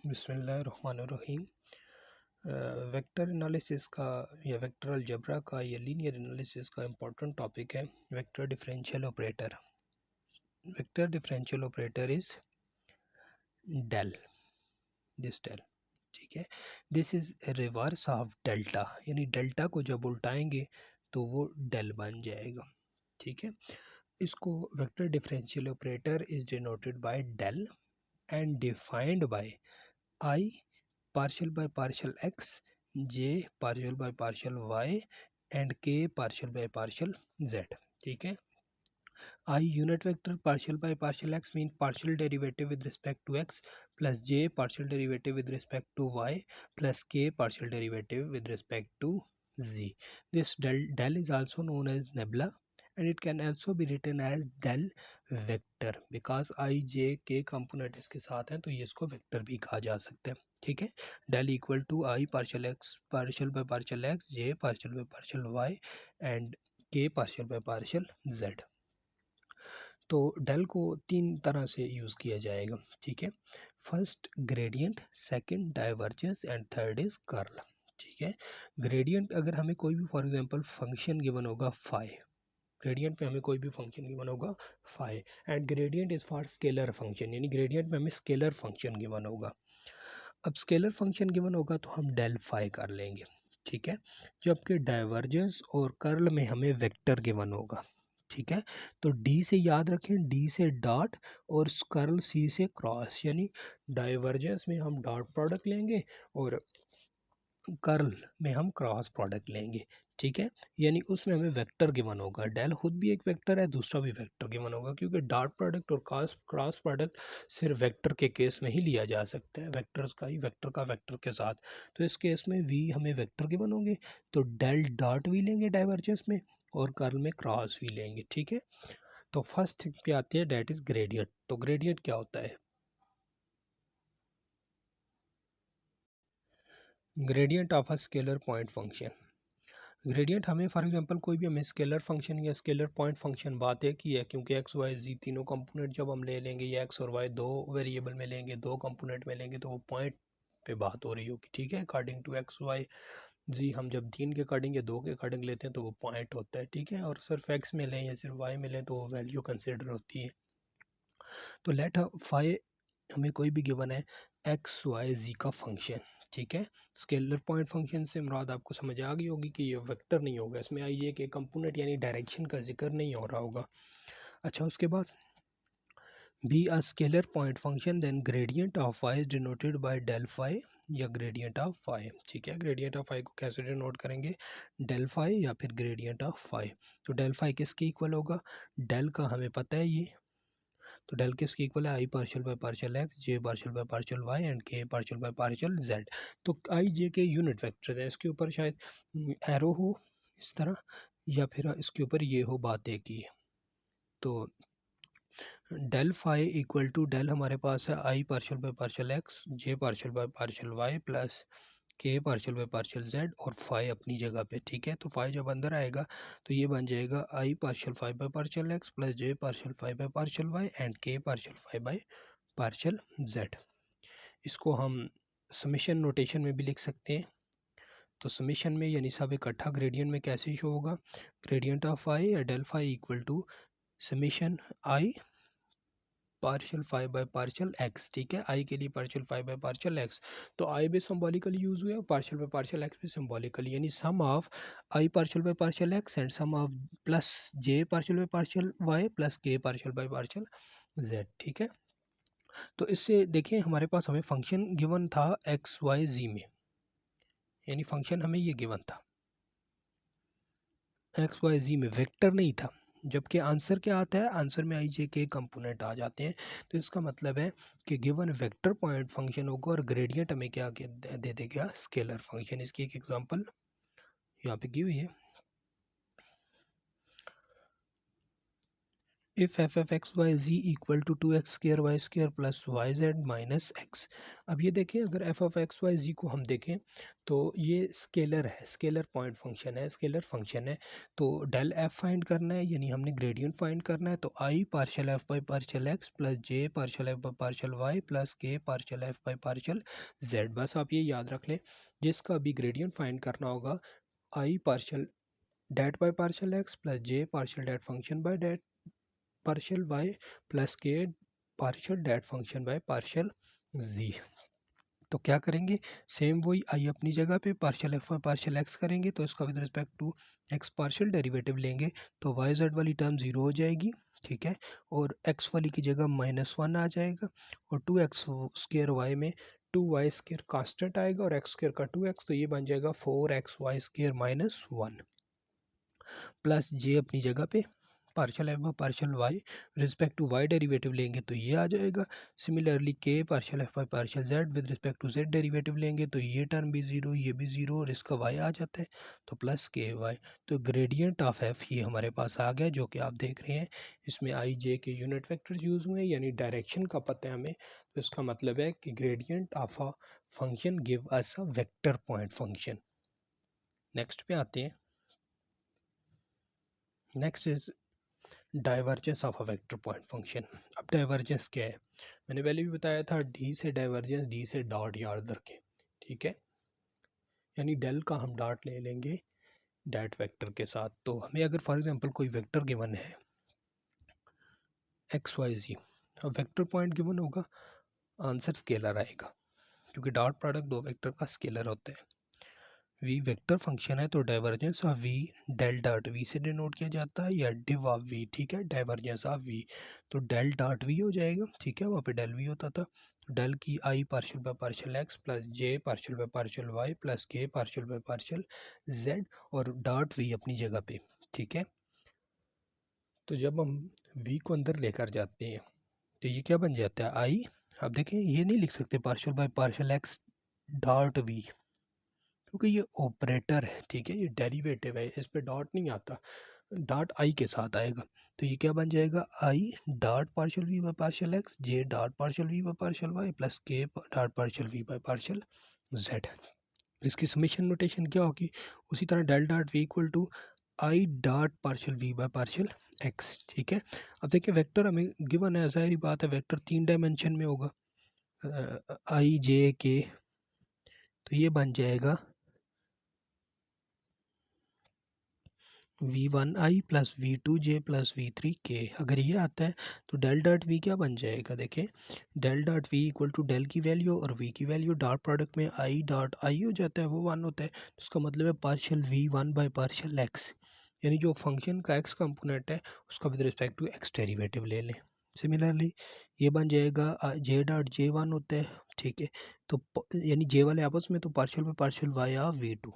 बिस्मिल्लाहिर्रहमानिर्रहीम। Vector analysis का या वेक्टर अलजेब्रा का या लीनियर एनालिसिस का इम्पोर्टेंट टॉपिक है vector differential operator. Vector differential operator is del, this del, ठीक है। This is reverse of delta, यानी डेल्टा को जब उल्टाएंगे तो वो डेल बन जाएगा, ठीक है। इसको vector differential operator is denoted by del and defined by I partial by partial x, j partial by partial y and k partial by partial z, ठीक है। I unit vector partial by partial x mean partial derivative with respect to x plus j partial derivative with respect to y plus k partial derivative with respect to z. This del is also known as nebula and it can also be written as del vector because I j k component इसके साथ हैं तो ये इसको vector भी कहा जा सकता है, ठीक है। del equal to I partial x partial by partial x, j partial by partial y and k partial by partial z। तो डेल को तीन तरह से यूज़ किया जाएगा, ठीक है। First gradient, second divergence and third is curl, ठीक है। ग्रेडियंट अगर हमें कोई भी फॉर एग्जांपल फंक्शन गिवन होगा फाई, ग्रेडियंट पे हमें कोई भी फंक्शन गिवन होगा phi and gradient is for scalar function, यानी ग्रेडियंट में हमें स्केलर फंक्शन गिवन होगा। अब स्केलर फंक्शन गिवन होगा तो हम डेल फाई कर लेंगे, ठीक है। जबकि डाइवर्जेंस और कर्ल में हमें वेक्टर गिवन होगा, ठीक है। तो डी से याद रखें, डी से डॉट और कर्ल सी से क्रॉस, यानी डाइवर्जेंस में हम डॉट प्रोडक्ट लेंगे और कर्ल में हम क्रॉस प्रोडक्ट लेंगे, ठीक है। यानी उसमें हमें वेक्टर गिवन होगा, डेल खुद भी एक वेक्टर है, दूसरा भी वेक्टर गिवन होगा, क्योंकि डॉट प्रोडक्ट और क्रॉस प्रोडक्ट सिर्फ वेक्टर के केस में ही लिया जा सकता है, वेक्टर्स का ही वेक्टर का वेक्टर के साथ। तो इस केस में वी हमें वेक्टर गिवन होंगे तो डेल डॉट वी लेंगे डाइवर्जेंस में और कर्ल में क्रॉस भी लेंगे, ठीक है। तो फर्स्ट पे आती है डेट इज ग्रेडियंट। तो ग्रेडियंट क्या होता है? Gradient of a scalar point function. Gradient हमें फॉर एग्जांपल कोई भी हमें स्केलर फंक्शन या स्केलर पॉइंट फंक्शन बात है कि है, क्योंकि एक्स वाई जी तीनों कंपोनेंट जब हम ले लेंगे या एक्स और वाई दो वेरिएबल में लेंगे, दो कंपोनेंट में लेंगे, तो वो पॉइंट पे बात हो रही होगी, ठीक है। अकॉर्डिंग टू एक्स वाई जी हम जब तीन के अकॉर्डिंग या दो के अकॉर्डिंग लेते हैं तो वो पॉइंट होता है, ठीक है। और सिर्फ एक्स में लें या सिर्फ वाई में लें तो वो वैल्यू कंसिडर होती है। तो लेट फाई हमें कोई भी गिवन है एक्स वाई जी का फंक्शन, ठीक है। स्केलर पॉइंट फंक्शन से मुराद आपको समझ आ गई होगी कि ये वेक्टर नहीं होगा, इसमें आई ये कि कंपोनेंट यानी डायरेक्शन का जिक्र नहीं हो रहा होगा। अच्छा, उसके बाद be a scalar point function then gradient of phi is denoted by del phi या ग्रेडियंट ऑफ फाई, ठीक है। ग्रेडियंट ऑफ फाई को कैसे डिनोट करेंगे? डेल फाई या फिर ग्रेडियंट ऑफ फाई। तो डेल फाई किसके इक्वल होगा? डेल का हमें पता है ये, तो डेल किसके इक्वल है? I partial by partial x, j partial by partial y and k partial by partial z. तो आई जे के यूनिट वेक्टर्स हैं, इसके ऊपर शायद एरो हो इस तरह या फिर इसके ऊपर ये हो बात एक ही है। तो del phi equal to del हमारे पास है i partial by partial x, j partial by partial y plus k partial by partial z और फाई अपनी जगह पे, ठीक है। तो फाई जब अंदर आएगा तो ये बन जाएगा i partial phi by partial x plus j partial phi by partial y and k partial phi by partial z. इसको हम समेशन नोटेशन में भी लिख सकते हैं। तो समेशन में यानी सब इकट्ठा ग्रेडियंट में कैसे शो होगा? ग्रेडियंट ऑफ आई या del phi equal to summation i partial phi by partial x, ठीक है। आई के लिए partial phi by partial x, तो आई भी सिंबॉलिकली यूज हुआ है, पार्शियल बाय पार्शियल एक्स भी सिंबॉलिकली, यानी sum of i partial by partial x and sum of plus j partial by partial y plus k partial by partial z, ठीक है। तो इससे देखिए हमारे पास हमें फंक्शन गिवन था एक्स वाई जी में, यानी फंक्शन हमें ये गिवन था एक्स वाई जी में, वेक्टर नहीं था। जबकि आंसर क्या आता है? आंसर में आई जे के कंपोनेंट आ जाते हैं। तो इसका मतलब है कि गिवन वेक्टर पॉइंट फंक्शन होगा और ग्रेडियंट हमें क्या दे देगा? Scalar function. इसकी एक एग्जांपल यहाँ पे की हुई है। If F F x y z equal to 2x² plus y z minus x. अब ये देखें, अगर F of x y z को हम देखें तो ये स्केलर है, स्केलर पॉइंट फंक्शन है, स्केलर फंक्शन है। तो डेल एफ फाइंड करना है, यानी हमने ग्रेडियंट फाइंड करना है। तो i partial F by partial x plus j partial F by partial y plus k partial F by partial z. बस आप ये याद रख लें, जिसका भी ग्रेडियंट फाइंड करना होगा, i partial that by partial x plus j partial that function by that partial y plus k partial that function by partial z. तो क्या करेंगे, सेम वही आई अपनी जगह पे पार्शियल एफ पार्शियल एक्स करेंगे, तो इसका with respect to x partial derivative लेंगे, तो वाई जेड वाली टर्म जीरो हो जाएगी, ठीक है। और एक्स वाली की जगह -1 आ जाएगा, और 2x² वाई में 2y² कांस्टेंट आएगा और x² का 2x, तो ये बन जाएगा 4xy² -1 प्लस जे अपनी जगह पे partial F by partial y respect to y derivative लेंगे तो ये आ जाएगा। Similarly k partial F by partial z with respect to z derivative लेंगे तो ये टर्म भी ज़ीरो, ये भी ज़ीरो, और इसका वाई आ जाता है, तो प्लस के वाई। तो ग्रेडियंट ऑफ एफ ये हमारे पास आ गया, जो कि आप देख रहे हैं। इसमें आई जे के यूनिट वेक्टर यूज़ हुए हैं, यानी डायरेक्शन का पता है हमें, तो इसका मतलब है कि gradient of a function give us a vector point function. Next पे आते हैं। Next is divergence of a vector point function. अब डाइवर्जेंस क्या है, मैंने पहले भी बताया था, डी से डाइवर्जेंस, डी से डॉट याद रखें, ठीक है। यानी डेल का हम डॉट ले लेंगे डैट वेक्टर के साथ। तो हमें अगर फॉर एग्जांपल कोई वेक्टर गिवन है एक्स वाई जी, और वेक्टर पॉइंट गिवन होगा, आंसर स्केलर आएगा, क्योंकि डॉट प्रोडक्ट दो वेक्टर का स्केलर होता है। वी वेक्टर फंक्शन है, तो divergence of V del dot V से डिनोट किया जाता है, या डिव ऑफ वी, ठीक है, डाइवर्जेंस ऑफ वी। तो डेल डॉट वी हो जाएगा, ठीक है, वहाँ पे डेल वी होता था। तो डेल की i partial by partial x plus j partial by partial y plus k partial by partial z, और डॉट वी अपनी जगह पे, ठीक है। तो जब हम वी को अंदर लेकर जाते हैं तो ये क्या बन जाता है, आई। अब देखें, ये नहीं लिख सकते partial by partial x dot V, क्योंकि ये ऑपरेटर है, ठीक है, ये डेरिवेटिव है, इस पे डॉट नहीं आता, डॉट आई के साथ आएगा। तो ये क्या बन जाएगा, i dot partial v by partial x j dot partial v by partial y plus k dot partial v by partial z. इसकी समेशन नोटेशन क्या होगी, उसी तरह del dot we equal to i dot partial v by partial x, ठीक है। अब देखिए, vector हमें गिवन है, ज़ाहिर बात है वेक्टर 3 डायमेंशन में होगा, आई जे के, तो ये बन जाएगा v1i plus v2j plus v3k। अगर ये आता है तो डेल डॉट वी क्या बन जाएगा, देखें, del dot we equal to del की वैल्यू और v की वैल्यू, डॉट प्रोडक्ट में आई डॉट आई हो जाता है, वो 1 होता है, तो उसका मतलब है partial v1 by partial x, यानी जो फंक्शन का x कंपोनेंट है उसका with respect to x derivative ले लें। सिमिलरली ये बन जाएगा जे डॉट जे वन होता है, ठीक है। तो यानी जे वाले आपस में, तो partial by partial y of v2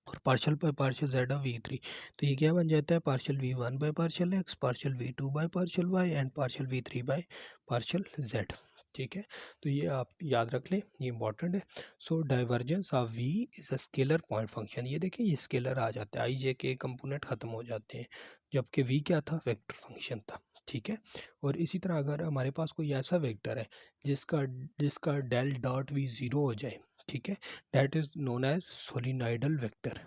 और partial by partial z of v3, तो ये क्या बन जाता है, partial v1 by partial x partial v2 by partial y and partial v3 by partial z, ठीक है। तो ये आप याद रख लें, ये इंपॉर्टेंट है। So divergence of v is a scalar point function. ये देखें, ये स्केलर आ जाता है, आई जे के कंपोनेंट खत्म हो जाते हैं, जबकि v क्या था, वेक्टर फंक्शन था, ठीक है। और इसी तरह अगर हमारे पास कोई ऐसा वेक्टर है जिसका जिसका डेल डॉट वी ज़ीरो हो जाए, ठीक है, that is known as solenoidal vector,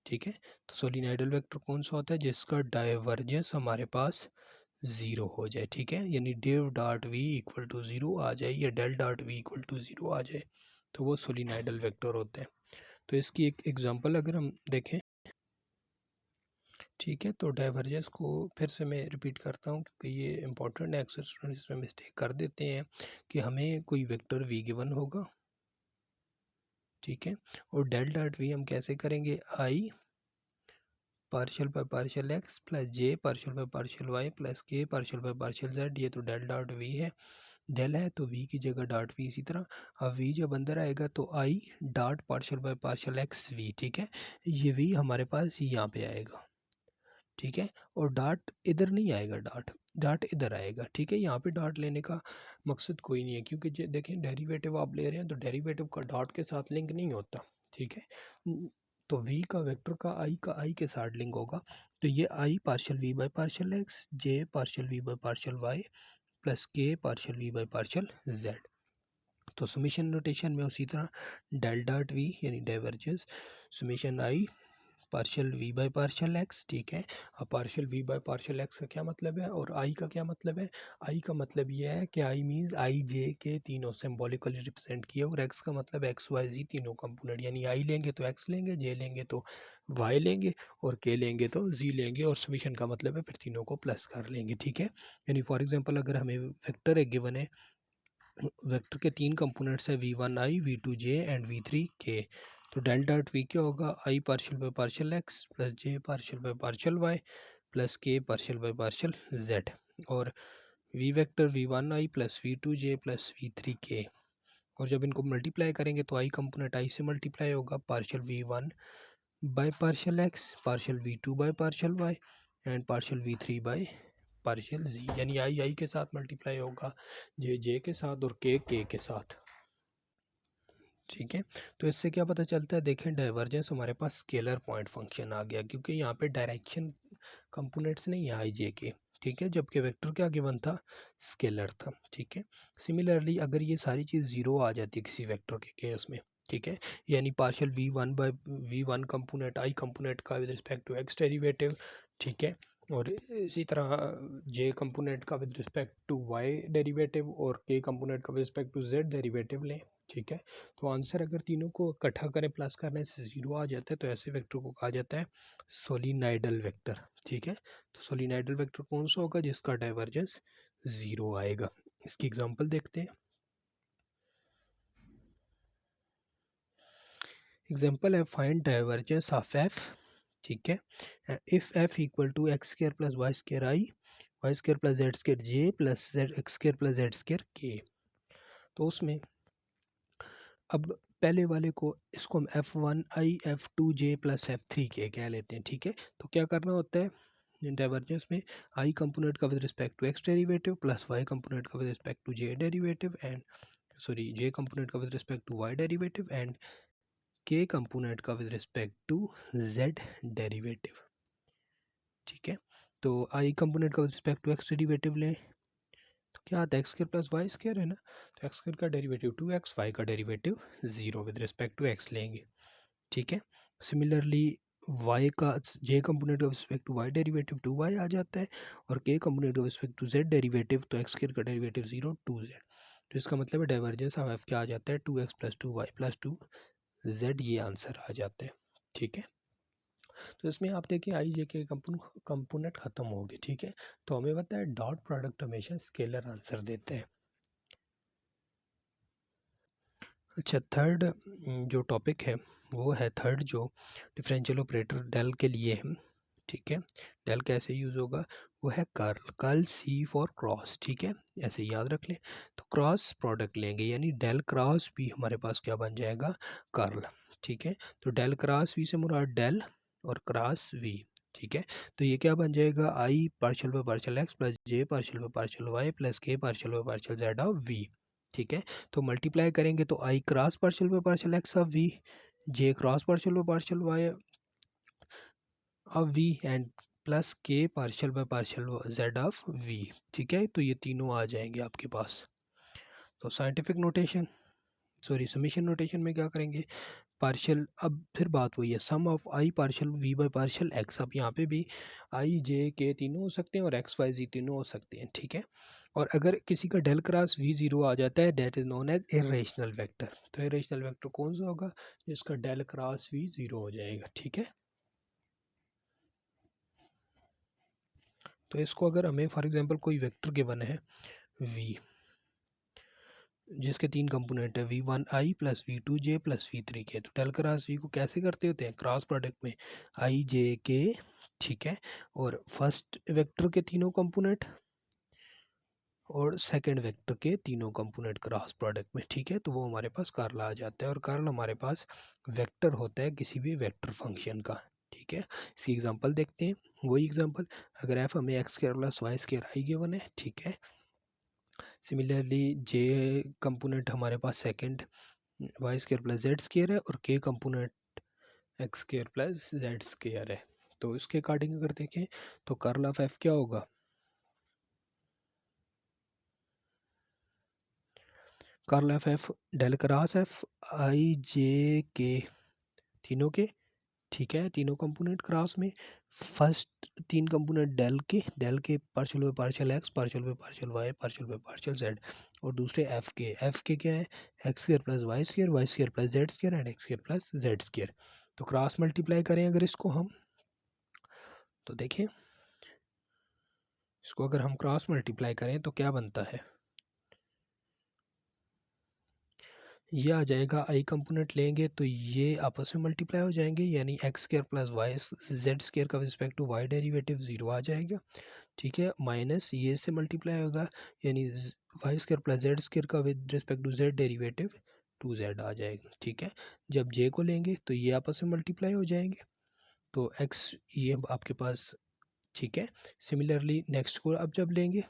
ठीक है। तो सोलिनॉइडल वेक्टर कौन सा होता है, जिसका डाइवर्जेंस हमारे पास ज़ीरो हो जाए, ठीक है, यानी div dot we equal to zero आ जाए, या del dot we equal to zero आ जाए, तो वो सोलिनॉइडल वेक्टर होते हैं। तो इसकी एक एग्जांपल अगर हम देखें, ठीक है, तो डाइवर्जेंस को फिर से मैं रिपीट करता हूँ, क्योंकि ये इंपॉर्टेंट है, अक्सर स्टूडेंट्स इसमें मिस्टेक कर देते हैं कि हमें कोई वेक्टर वी गिवन होगा, ठीक है, और डेल डॉट वी हम कैसे करेंगे, i partial by partial x plus j partial by partial y plus k partial by partial z, ये तो डेल डॉट वी है, डेल है तो वी की जगह डॉट वी। इसी तरह अब वी जब अंदर आएगा तो I dot partial by partial x V, ठीक है, ये वी हमारे पास यहाँ पे आएगा, ठीक है, और डॉट इधर नहीं आएगा, डॉट डॉट इधर आएगा, ठीक है। यहाँ पे डॉट लेने का मकसद कोई नहीं है, क्योंकि देखें डेरिवेटिव आप ले रहे हैं तो डेरिवेटिव का डॉट के साथ लिंक नहीं होता, ठीक है। तो वी का वेक्टर का आई के साथ लिंक होगा, तो ये i partial v by partial x, j partial v by partial y, plus k partial v by partial z. तो समीशन नोटेशन में उसी तरह डेल डॉट वी यानी divergence summation i partial v by partial x, ठीक है। अब partial v by partial x का क्या मतलब है और आई का क्या मतलब है? आई का मतलब ये है कि I means I j k तीनों सिंबॉलिकली रिप्रेजेंट किए, और एक्स का मतलब एक्स वाई जी तीनों कंपोनेंट, यानी आई लेंगे तो एक्स लेंगे, जे लेंगे तो वाई लेंगे, और के लेंगे तो जी लेंगे, और समीशन का मतलब है फिर तीनों को प्लस कर लेंगे, ठीक है। यानी फॉर एग्जाम्पल अगर हमें वेक्टर एक गिवन है, वेक्टर के तीन कंपोनेंट्स है v1i, v2j एंड v3k, तो डेल डॉट वी क्या होगा? I partial by partial x plus j partial by partial y plus k partial by partial z, और v vector v1i plus v2j plus v3k, और जब इनको multiply करेंगे तो i component I से multiply होगा, partial v1 by partial x, partial v2 by partial y and partial v3 by partial z, यानी i के साथ मल्टीप्लाई होगा, जे के साथ, और के के साथ, ठीक है। तो इससे क्या पता चलता है? देखें डाइवर्जेंस हमारे पास स्केलर पॉइंट फंक्शन आ गया, क्योंकि यहाँ पे डायरेक्शन कंपोनेंट्स नहीं है आई जे के, ठीक है, जबकि वेक्टर क्या गिवन था? स्केलर था, ठीक है। सिमिलरली अगर ये सारी चीज़ ज़ीरो आ जाती है किसी वेक्टर के केस में, ठीक है, यानी partial v one component i component का with respect to x derivative, ठीक है, और इसी तरह जे कंपोनेंट का with respect to y derivative, और के कंपोनेंट का with respect to z derivative लें, ठीक है। तो आंसर अगर तीनों को इकट्ठा करें प्लस करने से ज़ीरो आ जाता है, तो ऐसे वेक्टर को कहा जाता है सोलिनाइडल वेक्टर, ठीक है। तो सोलिनाइडल वेक्टर कौन सा होगा? जिसका डाइवर्जेंस ज़ीरो आएगा। इसकी एग्जांपल देखते हैं। एग्जांपल है फाइंड डाइवर्जेंस ऑफ एफ, ठीक है, if F equal to x square plus y square I, y square plus z square j plus z x square plus z square k. तो उसमें अब पहले वाले को, इसको हम f1i f2j प्लस f3k कह लेते हैं, ठीक है। तो क्या करना होता है डाइवर्जेंस में? आई कंपोनेंट का with respect to x derivative plus y component का with respect to j derivative and sorry j component का with respect to y derivative and k component का with respect to z derivative, ठीक है। तो i component का with respect to x derivative लें, तो क्या आता है? X square plus y square है ना, तो एक्स स्क्वायर का डेरिवेटिव 2x, वाई का derivative 0 with respect to x लेंगे, ठीक है। सिमिलरली y का j component of respect to y derivative 2y आ जाता है, और k component of respect to z derivative, तो x स्क्वायर का डेरिवेटिव 0 2z, तो इसका मतलब है डाइवर्जेंस ऑफ f क्या आ जाता है? 2x plus 2y plus 2z, ये आंसर आ जाता है, ठीक है। तो इसमें आप देखिए आई जे के कंपोनेंट खत्म हो गए, ठीक है। तो हमें पता है डॉट प्रोडक्ट हमेशा स्केलर आंसर देते हैं। अच्छा, थर्ड जो टॉपिक है वो है थर्ड जो डिफरेंशियल ऑपरेटर डेल के लिए है, ठीक है। डेल कैसे यूज़ होगा? वो है curl, curl C for cross, ठीक है, ऐसे याद रख लें। तो क्रॉस प्रोडक्ट लेंगे, यानी डेल क्रॉस भी हमारे पास क्या बन जाएगा? कर्ल, ठीक है। तो डेल क्रॉस वी से मुराद डेल और क्रॉस वी, ठीक है। तो ये क्या बन जाएगा? I partial by partial x plus j partial by partial y plus k partial by partial z of we, ठीक है। तो मल्टीप्लाई करेंगे तो i cross partial by partial x of v, j cross partial by partial y of v and plus k partial by partial z of we, ठीक है। तो ये तीनों आ जाएंगे आपके पास। तो scientific notation sorry summation notation में क्या करेंगे? पार्शियल, अब फिर बात हुई है sum of i partial v by partial x, अब यहाँ पे भी आई जे के तीनों हो सकते हैं और एक्स वाई जी तीनों हो सकते हैं, ठीक है। और अगर किसी का डेल क्रॉस वी जीरो आ जाता है, that is known as irrotational vector. तो इरेशनल वेक्टर कौन सा होगा? जिसका डेल क्रॉस वी जीरो हो जाएगा, ठीक है। तो इसको अगर हमें फॉर एग्जांपल कोई वेक्टर गिवन है v, जिसके तीन कंपोनेंट है v1i plus v2j plus v3k, तो डेल क्रॉस v को कैसे करते होते हैं? क्रॉस प्रोडक्ट में i j k, ठीक है, और फर्स्ट वेक्टर के तीनों कंपोनेंट और सेकंड वेक्टर के तीनों कंपोनेंट क्रॉस प्रोडक्ट में, ठीक है। तो वो हमारे पास कर्ल आ जाता है, और कर्ल हमारे पास वेक्टर होता है किसी भी वेक्टर फंक्शन का, ठीक है। इसकी एग्जांपल देखते हैं। वही एग्जांपल, अगर एफ हमें x square plus y square i given है, ठीक है। सिमिलरली जे कंपोनेंट हमारे पास second y square plus z square है, और k component x square plus z square है। तो इसके अकॉर्डिंग अगर देखें तो कर्ल ऑफ एफ क्या होगा, curl of f del cross f i j k, तीनों के, ठीक है, तीनों कंपोनेंट क्रॉस में फर्स्ट तीन कंपोनेंट डेल के partial by partial x, partial by partial y, partial by partial z, और दूसरे एफ के क्या है, x square plus y square plus z square and x square plus z square. तो cross multiply करें अगर इसको हम, तो देखें इसको अगर हम क्रॉस मल्टीप्लाई करें तो क्या बनता है, ये आ जाएगा, आई कंपोनेंट लेंगे तो ये आपस में मल्टीप्लाई हो जाएंगे, यानी x square plus y z square का रिस्पेक्ट टू वाई डेरिवेटिव 0 आ जाएगा, ठीक है, माइनस ये से मल्टीप्लाई होगा, यानी y square plus z square का with respect to z derivative 2z आ जाएगा, ठीक है। जब j को लेंगे तो ये आपस में मल्टीप्लाई हो जाएंगे, तो x ये आपके पास, ठीक है। सिमिलरली नेक्स्ट को अब जब लेंगे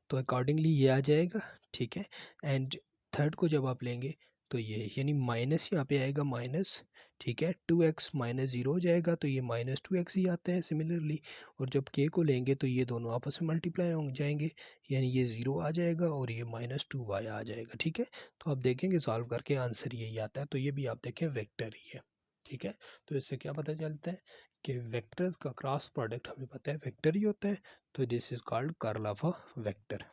तो अकॉर्डिंगली ये आ जाएगा, ठीक है। एंड थर्ड को जब आप लेंगे तो ये यानी माइनस यहाँ पे आएगा माइनस, ठीक है, 2x माइनस 0 हो जाएगा, तो ये माइनस 2x ही आता है सिमिलरली। और जब k को लेंगे तो ये दोनों आपस में मल्टीप्लाई हो जाएंगे, यानी ये 0 आ जाएगा और ये माइनस 2y आ जाएगा, ठीक है। तो आप देखेंगे सॉल्व करके आंसर यही आता है, तो ये भी आप देखें वेक्टर ही है, ठीक है। तो इससे क्या पता चलता है कि वेक्टर्स का क्रॉस प्रोडक्ट हमें पता है वेक्टर ही होता है, तो this is called curl of a vector.